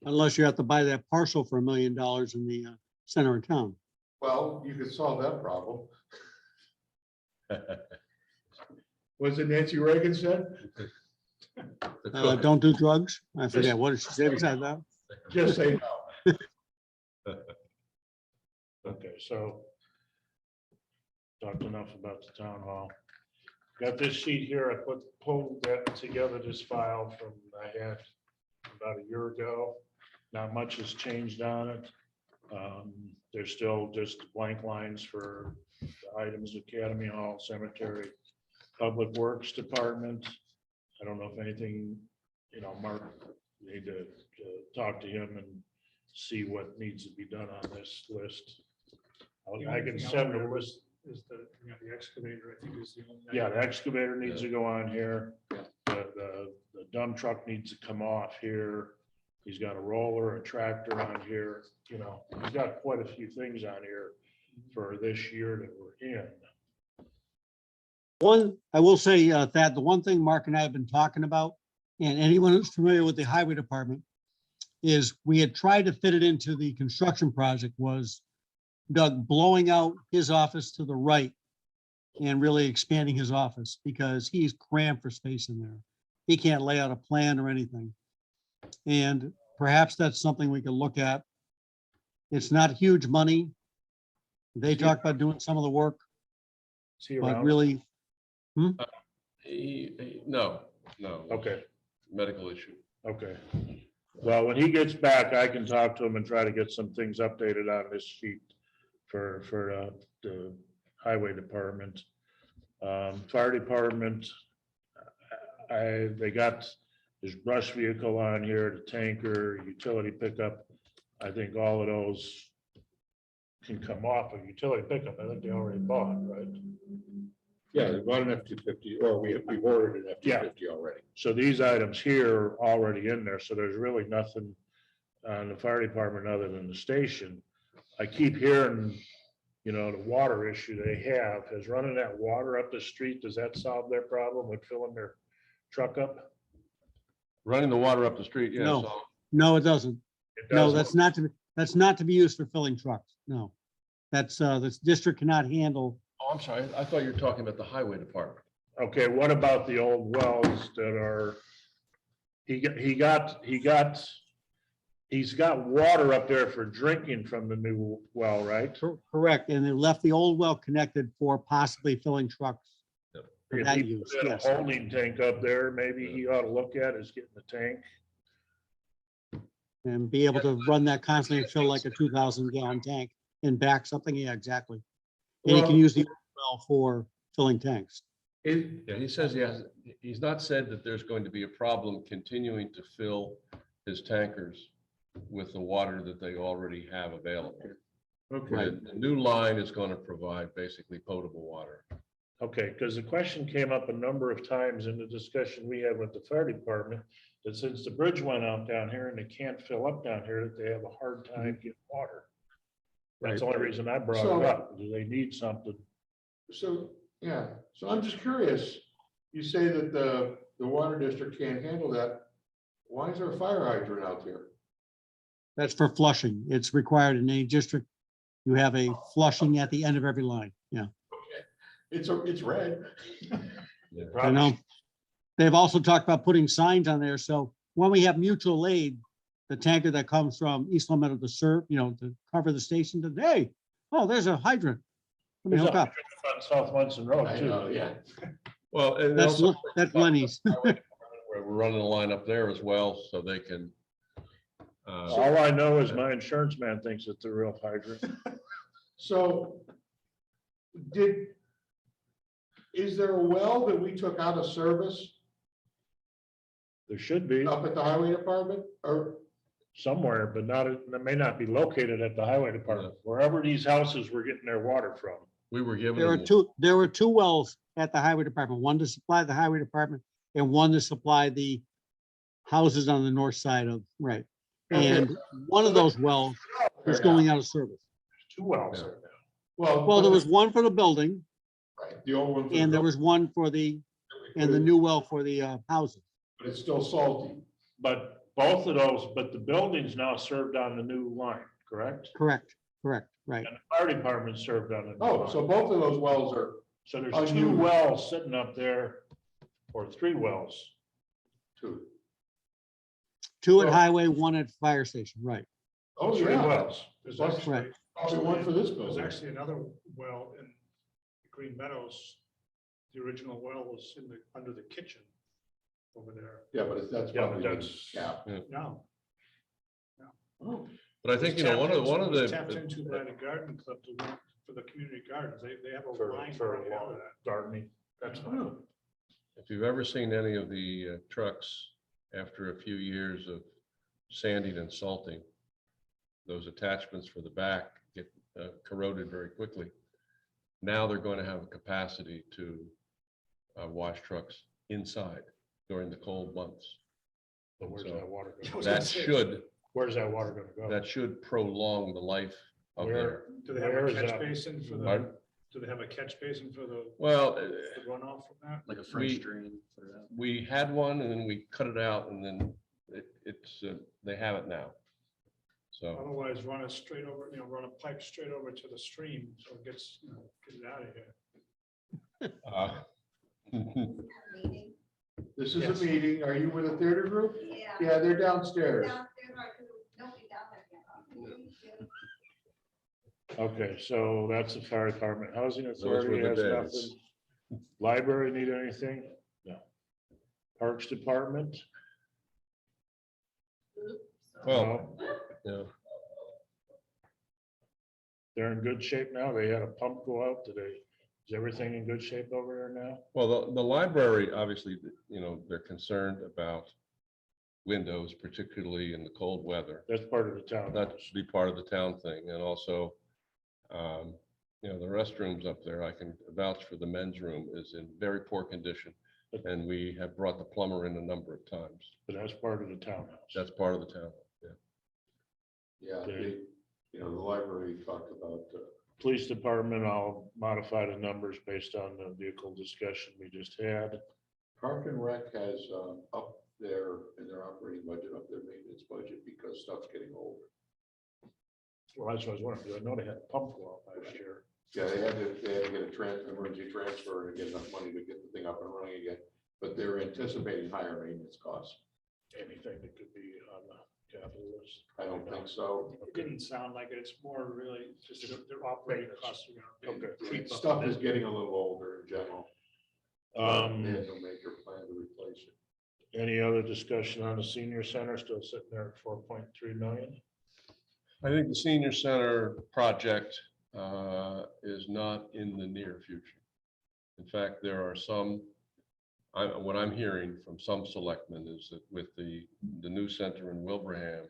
unless you have to buy that parcel for $1 million in the center of town. Well, you could solve that problem. Was it Nancy Reagan said? Don't do drugs. I forget what did she say beside that. Just say no. Okay, so talked enough about the town hall. Got this sheet here. I pulled that together, this file from I had about a year ago. Not much has changed on it. There's still just blank lines for the items, Academy Hall, Cemetery, Public Works Department. I don't know if anything, you know, Mark, you need to talk to him and see what needs to be done on this list. I can send a list. Is the, you know, the excavator, I think is the only. Yeah, the excavator needs to go on here. The dump truck needs to come off here. He's got a roller, a tractor on here, you know, he's got quite a few things on here for this year that we're in. One, I will say, Thad, the one thing Mark and I have been talking about, and anyone who's familiar with the highway department, is we had tried to fit it into the construction project, was Doug blowing out his office to the right and really expanding his office because he's crammed for space in there. He can't lay out a plan or anything. And perhaps that's something we can look at. It's not huge money. They talked about doing some of the work, Is he but around? really, No. Okay, Medical issue. okay. Well, when he gets back, I can talk to him and try to get some things updated on this sheet for the highway department. Fire department, they got this brush vehicle on here, the tanker, utility pickup. I think all of those can come off of utility pickup. I think they already bought, right? Yeah, they bought an F-250, or we've ordered an Yeah. F-250 already. So these items here are already in there, so there's really nothing on the fire department other than the station. I keep hearing, you know, the water issue they have, is running that water up the street, does that solve their problem with filling their truck up? Running the water up the street, yeah. No. So No, it doesn't. It No, doesn't. that's not to be used for filling trucks. No. That's, this district cannot handle. Oh, I'm sorry. I thought you were talking about the highway department. Okay, what about the old wells that are, he's got water up there for drinking from the new well, right? Correct, and they left the old well connected for possibly filling trucks. For If that he use, put a yes. holding tank up there, maybe he ought to look at is getting the tank. And be able to run that constantly and fill like a 2,000 gallon tank and back something, yeah, exactly. And you can Well- use the well for filling tanks. Yeah, he says he's not said that there's going to be a problem continuing to fill his tankers with the water that they already have available. Okay, The new line is going to provide basically potable water. okay, because the question came up a number of times in the discussion we had with the fire department, that since the bridge went out down here and they can't fill up down here, that they have a hard time getting water. That's the only reason I brought So- it up. Do they need something? So, yeah, so I'm just curious, you say that the water district can't handle that. Why is there a fire hydrant out there? That's for flushing. It's required in any district. You have a flushing at the end of every line, yeah. It's red. I know. They've also talked about putting signs on there, so when we have mutual aid, the tanker that comes from East Long Meadow to serve, you know, to cover the station, to, hey, oh, there's a hydrant. Let me There's hook a up. hydrant on South Munson Road I too. know, yeah. Well, and That's, also that's Lenny's. we're running a line up there as well, so they can. All I know is my insurance man thinks it's a real hydrant. So is there a well that we took out of service There should be up at the highway department or? somewhere, but not, it may not be located at the highway department, wherever these houses were getting their water from. We were given. There were two wells at the highway department, one to supply the highway department and one to supply the houses on the north side of, right. And one of those wells is going out of service. There's two wells there now. Well, there was one for the building Right, the old one. for and the there was one for the, and the new well for the houses. But it's still salty. But both of those, but the building's now served on the new line, correct? Correct, right. And the fire department served on the new Oh, so line. both of those wells are, So there's two unused. wells sitting up there, or three wells. two. Two at Well- highway, one at fire station, right. Oh, Three yeah. wells. There's That's actually, right. Probably one for this there's building. actually another well in Green Meadows. The original well was in the, under the kitchen over there. Yeah, but that's Yeah, probably. but that's- Yeah. No. Oh, But I think, you know, one of the. Tapped into by the garden club to work for the community gardens. They have a For line running out of that. gardening, that's fine. If you've ever seen any of the trucks after a few years of sanding and salting, those attachments for the back get corroded very quickly. Now they're going to have a capacity to wash trucks inside during the cold months. But where's So that water I going? was gonna That say, should, Where's that water gonna go? that should prolong the life of Where- their. Do they have Where a is catch that? basin for the, Pardon? do they have a catch basin for the Well, runoff from that? Like a We- French drain for that. we had one and then we cut it out and then it's, they have it now. So, Otherwise, run it straight over, run a pipe straight over to the stream, so it gets, get it out of here. this is Yes. a meeting. Are you with a theater group? Yeah. Yeah, they're downstairs. Downstairs, right, 'cause nobody down there yet. Okay, so that's the fire department. Housing were authority the has days. nothing. Library need anything? No. Parks department? well, No. yeah. They're in good shape now. They had a pump go out today. Is everything in good shape over there now? Well, the library, obviously, you know, they're concerned about windows, particularly in the cold weather. That's part of the town. That should be part of the town thing. And also, you know, the restrooms up there, I can vouch for the men's room is in very poor condition. And we have brought the plumber in a number of times. But that's part of the townhouse. That's part of the town. Yeah. Yeah, Okay. the library talked about, Police department, I'll modify the numbers based on the vehicle discussion we just had. Park and Rec has up their, in their operating budget, up their maintenance budget because stuff's getting older. Well, that's what I was wondering, because I know they had a pump go out last year. Yeah, they had to get a emergency transfer and get enough money to get the thing up and running again, but they're anticipating higher maintenance costs. Anything that could be on the capital list. I don't think so. It didn't sound like it. It's more really just their operating costs are gonna. Okay. creep up. Stuff is getting a little older in general. They had no major plan to replace it. Any other discussion on the senior center, still sitting there at 4.3 million? I think the senior center project is not in the near future. In fact, there are some, what I'm hearing from some selectmen is that with the new center in Wilbraham,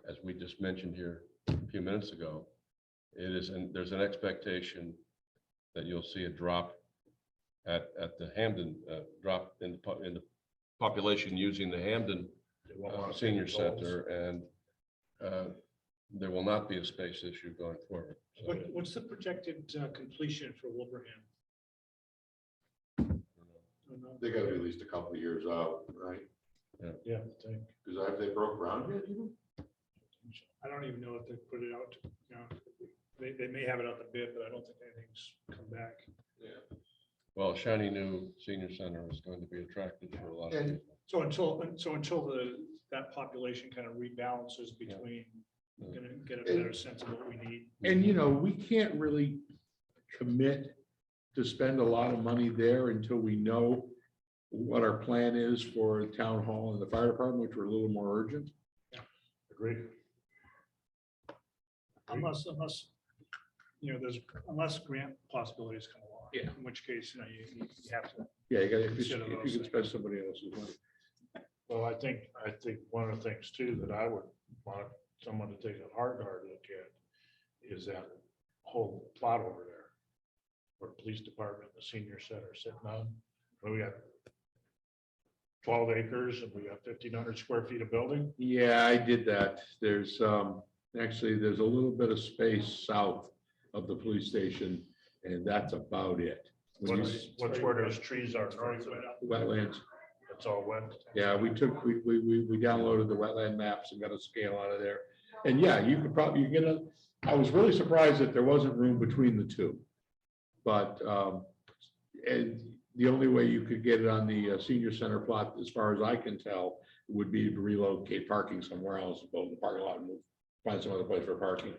as we just mentioned here a few minutes ago, it is, and there's an expectation that you'll see a drop at the Hamden, drop in the population using the Hamden They won't want to senior pay the tolls. center, and there will not be a space issue going forward. So, What's the projected completion for Wilbraham? They gotta be at least a couple of years out, right? Yeah, I think. Because have they broke ground yet even? I don't even know if they put it out, you know, they may have it out the bid, but I don't think anything's come back. Yeah. well, a shiny new senior center is going to be attractive for a lot of And- people. So until that population kind of rebalances between, gonna get a better sense of what we need. And, we can't really commit to spend a lot of money there until we know what our plan is for town hall and the fire department, which are a little more urgent. Agreed. Unless, unless grant possibilities come along. Yeah. In which case, you have to. Yeah, you gotta, if Consider you those can spend somebody else's money. Well, I think one of the things too that I would want someone to take a hard look at is that whole plot over there. Where police department, the senior center sitting on, where we got 12 acres and we got 1,500 square feet of building. Yeah, I did that. There's, actually, there's a little bit of space south of the police station, and that's about it. When you- What's where those trees are, Wetlands. it's all wet. Yeah, we downloaded the wetland maps and got a scale out of there. And yeah, you could probably, I was really surprised that there wasn't room between the two. But, and the only way you could get it on the senior center plot, as far as I can tell, would be to relocate parking somewhere else, build the parking lot and find some other place for parking,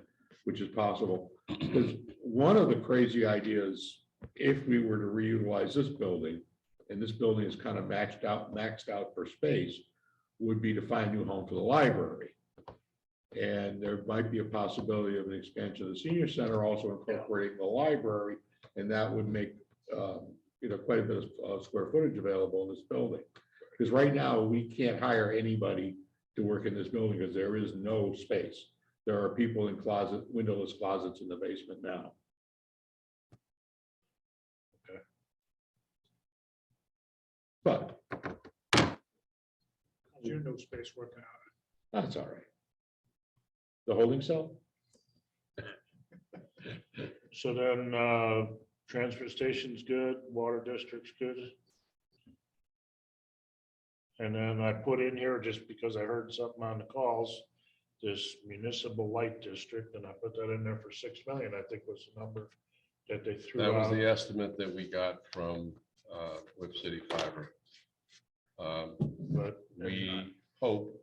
which is possible. Because one of the crazy ideas, if we were to reutilize this building, and this building is kind of maxed out for space, would be to find a new home for the library. And there might be a possibility of an expansion of the senior center, also incorporating the library, and that would make, quite a bit of square footage available in this building. Because right now, we can't hire anybody to work in this building because there is no space. There are people in windowless closets in the basement now. Okay. But Your no space working out. that's all right. The holding cell? So then, transfer station's good, water district's good. And then I put in here, just because I heard something on the calls, this municipal light district, and I put that in there for 6 million, I think was the number that they threw That was out. the estimate that we got from Whip City Fiber. But We hope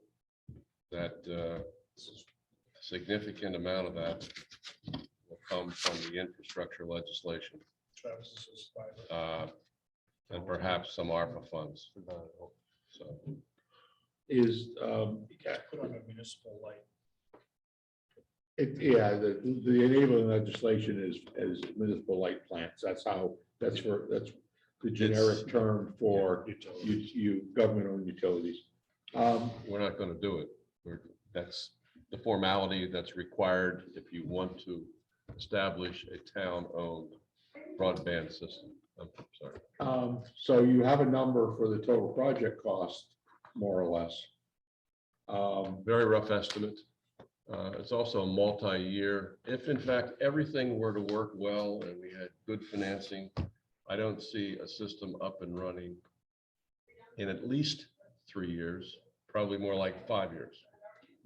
that a significant amount of that will come from the infrastructure legislation Travis is fiber. and perhaps some ARPA funds. So Is, You can't put on a municipal light. the enabling legislation is municipal light plants. That's the generic term for you government-owned utilities. we're not going to do it. That's the formality that's required if you want to establish a town-owned broadband system. I'm sorry. So you have a number for the total project cost, more or less. Very rough estimate. It's also a multi-year. If in fact everything were to work well and we had good financing, I don't see a system up and running in at least 3 years, probably more like 5 years.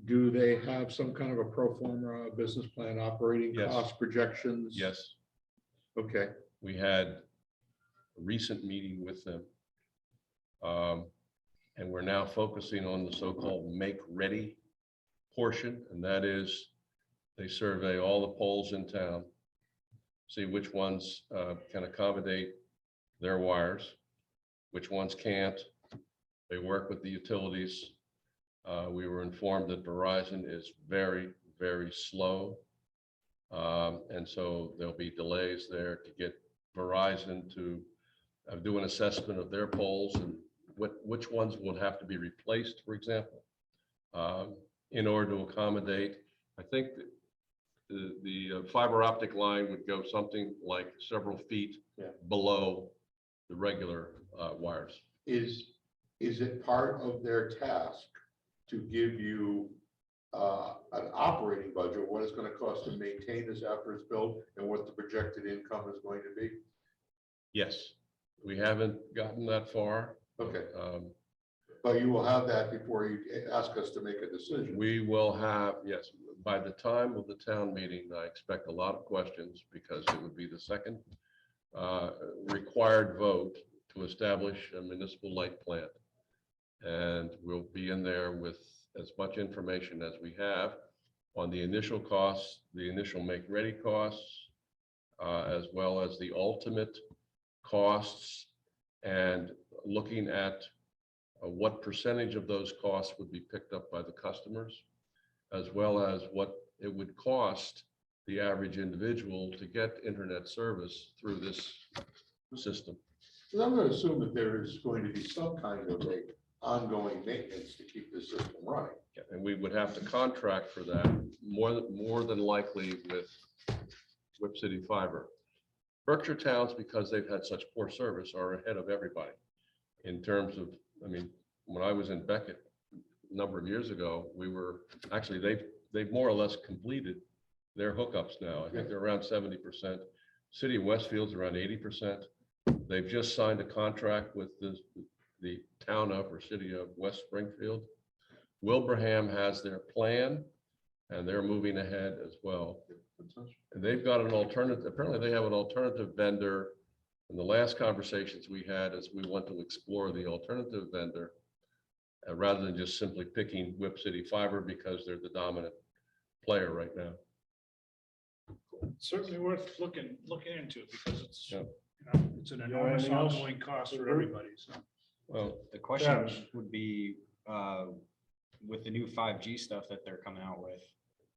Do they have some kind of a pro forma business plan, operating Yes. cost projections? Yes, Okay, we had a recent meeting with them. And we're now focusing on the so-called make-ready portion, and that is they survey all the poles in town, see which ones can accommodate their wires, which ones can't. They work with the utilities. We were informed that Verizon is very, very slow. And so there'll be delays there to get Verizon to do an assessment of their poles and which ones will have to be replaced, for example, in order to accommodate. I think the fiber optic line would go something like several feet below the regular wires. is it part of their task to give you an operating budget, what it's gonna cost to maintain this after it's built, and what the projected income is going to be? Yes, we haven't gotten that far. Okay, but you will have that before you ask us to make a decision. We will have, yes, by the time of the town meeting, I expect a lot of questions because it would be the second required vote to establish a municipal light plant. And we'll be in there with as much information as we have on the initial costs, the initial make-ready costs, as well as the ultimate costs, and looking at what percentage of those costs would be picked up by the customers, as well as what it would cost the average individual to get internet service through this system. Because I'm gonna assume that there is going to be some kind of a ongoing maintenance to keep the system running. And we would have to contract for that more than likely with Whip City Fiber. Berkshire towns, because they've had such poor service, are ahead of everybody in terms of, I mean, when I was in Beckett a number of years ago, we were actually, they've more or less completed their hookups now. I think they're around 70%. City of Westfield's around 80%. They've just signed a contract with the town of or city of West Springfield. Wilbraham has their plan and they're moving ahead as well. And they've got an alternative, apparently they have an alternative vendor. And the last conversations we had is we want to explore the alternative vendor rather than just simply picking Whip City Fiber because they're the dominant player right now. Certainly worth looking into because it's, Yeah. it's an enormous anything else? ongoing cost for everybody, so. Well, The question Yes. would be, with the new 5G stuff that they're coming out with,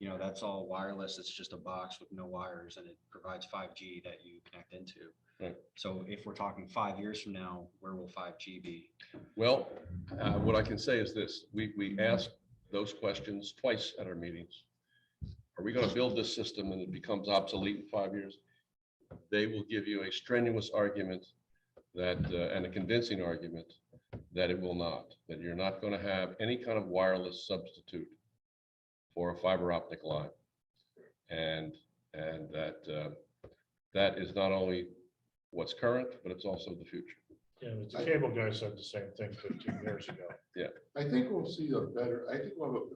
you know, that's all wireless. It's just a box with no wires and it provides 5G that you connect into. Right. So if we're talking 5 years from now, where will 5G be? well, what I can say is this, we asked those questions twice at our meetings. Are we going to build this system and it becomes obsolete in 5 years? They will give you a strenuous argument that, and a convincing argument that it will not, that you're not going to have any kind of wireless substitute for a fiber optic line. And that is not only what's current, but it's also the future. Yeah, but the cable guy said the same thing 15 years ago. I think we'll see I think we'll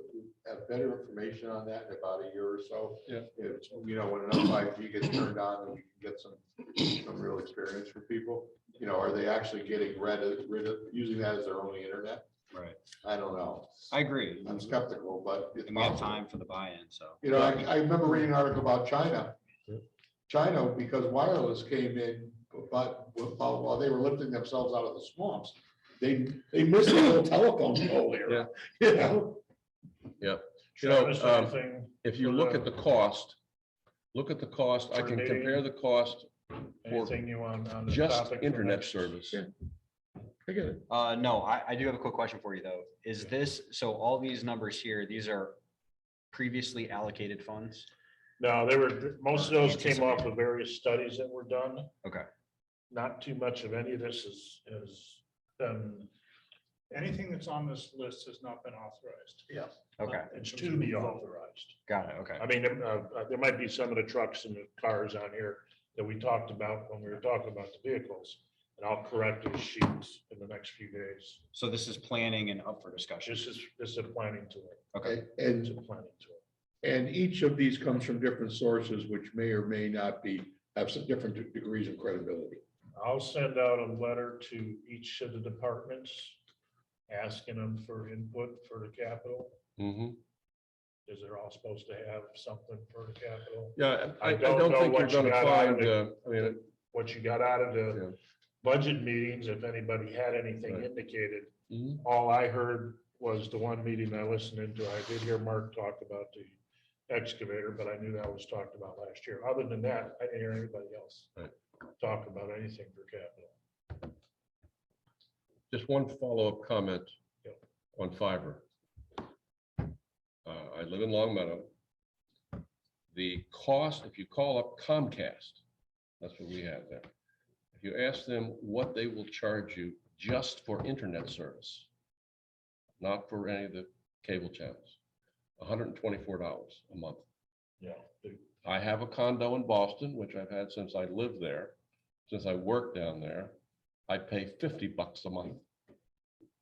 have better information on that in about a year or so. Yeah. If, you know, when enough 5G gets turned on, and we can get some real experience for people. You know, are they actually getting rid of using that as their only internet? Right. I don't know. I agree. I'm skeptical, but it's And we have possible. time for the buy-in, so. You know, I remember reading an article about China. Yeah. China, because wireless came in, but while they were lifting themselves out of the swamps, they missed the whole telephone pole era. You know? You Travis, know, anything if you for look the- at the cost, I For can meeting? compare the cost Anything you want on the just topic? for internet next- service. Yeah. I get it. No, I do have a quick question for you though. Is this, so all these numbers here, these are previously allocated funds? No, most of those came off of various studies that were done. Okay. Not too much of any of this is been Anything that's on this list has not been authorized. Yeah. Okay, It's to be authorized. got it, okay. I mean, there might be some of the trucks and the cars on here that we talked about when we were talking about the vehicles. And I'll correct those sheets in the next few days. So this is planning and up for discussion. This is a planning tool. Okay, It's And, a planning tool. and each of these comes from different sources, which may or may not have some different degrees of credibility. I'll send out a letter to each of the departments, asking them for input for the capital. Mhm. Because they're all supposed to have something for the capital. Yeah, I I don't don't know think you're what you gonna got out of find, it. I mean, What you got out of Yeah. the budget meetings, if anybody had anything Right. indicated. mhm. All I heard was the one meeting I listened into. I did hear Mark talk about the excavator, but I knew that was talked about last year. Other than that, I didn't hear anybody else Right. talk about anything for capital. Just one follow-up comment Yep. on fiber. I live in Long Meadow. The cost, if you call up Comcast, that's what we have there. If you ask them what they will charge you just for internet service, not for any of the cable channels, $124 a month. Yeah. I have a condo in Boston, which I've had since I lived there, since I worked down there. I pay $50 a month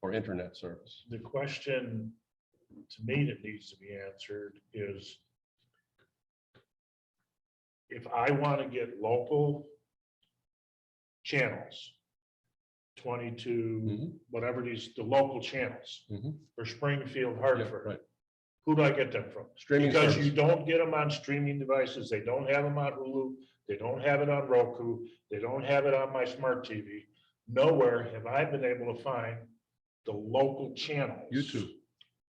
for internet service. The question to me that needs to be answered is if I want to get local channels, 22, Mhm. whatever the local channels Mhm. for Springfield, Yeah, Hartford, right. who do I get them from? Streaming Because service. you don't get them on streaming devices. They don't have them on Hulu. They don't have it on Roku. They don't have it on my smart TV. Nowhere have I been able to find the local channels. YouTube.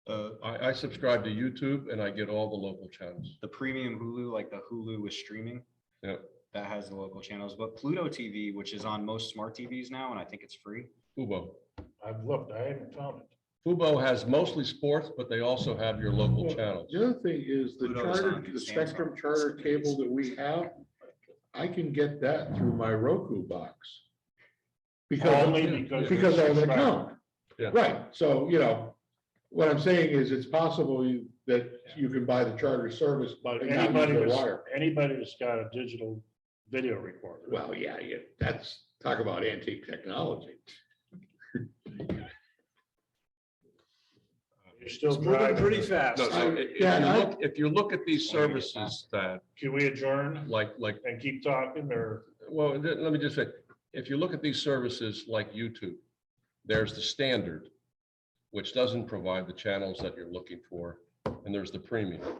the, I subscribe to YouTube and I get all the local channels. the premium Hulu, like the Hulu with streaming, Yeah. that has the local channels, but Pluto TV, which is on most smart TVs now, and I think it's free. Fubo. I've looked, I haven't found it. Fubo has mostly sports, but they also have your local Well, channels. The other thing is the Pluto's charter, on the Samsung. Spectrum charter cable that we have, I can get that through my Roku box. Because, Only because. because of the subscriber. count. Yeah. Right, so, what I'm saying is it's possible that you can buy the charter service, But and not use the wire. anybody that's got a digital video recorder. Well, yeah, that's, talk about antique technology. You're still It's moving driving. pretty fast. No, so if you look at these services that Can we adjourn like, and keep talking or? well, let me just say, if you look at these services like YouTube, there's the standard, which doesn't provide the channels that you're looking for, and there's the premium.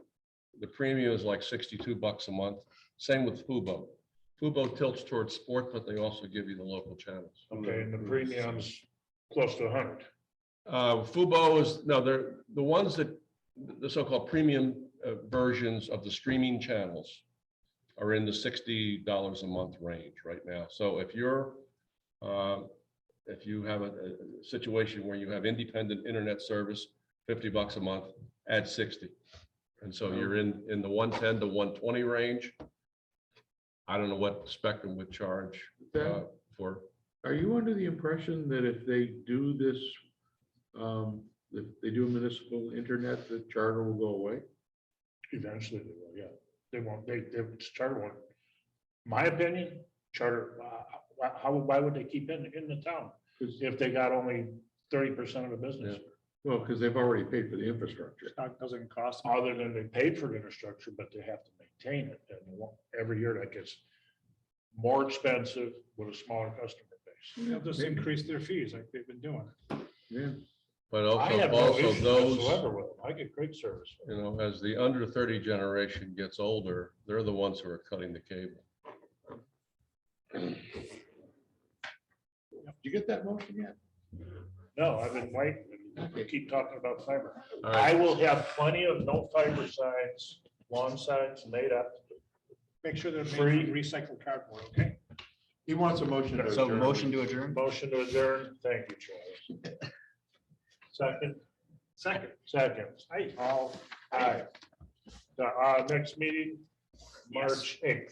The premium is like $62 a month. Same with Fubo. Fubo tilts towards sport, but they also give you the local channels. Okay, and the premium's close to 100. Fubo is, no, they're the ones that, the so-called premium versions of the streaming channels are in the $60 a month range right now. So if you're, if you have a situation where you have independent internet service, $50 a month, add 60. And so you're in the 110 to 120 range. I don't know what Spectrum would charge for. Are you under the impression that if they do this, if they do municipal internet, the charter will go away? Eventually they will, yeah. They won't, charter won't. My opinion, charter, why would they keep in the town if they got only 30% of the business? Well, because they've already paid for the infrastructure. Doesn't cost. them. Other than they paid for the infrastructure, but they have to maintain it. And every year that gets more expensive with a smaller customer base. They'll just Maybe. increase their fees like they've been doing. Yeah. But I have no also issue those, whatsoever with them. I get great service. as the under 30 generation gets older, they're the ones who are cutting the cable. Did you get that motion yet? No, I've been waiting. Okay. Keep talking about fiber. All I right, will have plenty of no fiber signs, lawn signs made up. Make sure they're Free. made from recycled cardboard, okay? He wants a motion. to So adjourn. motion to adjourn? Motion to adjourn. Thank you, Charlie. Second, Second. all, aye. The, next meeting, March 8th.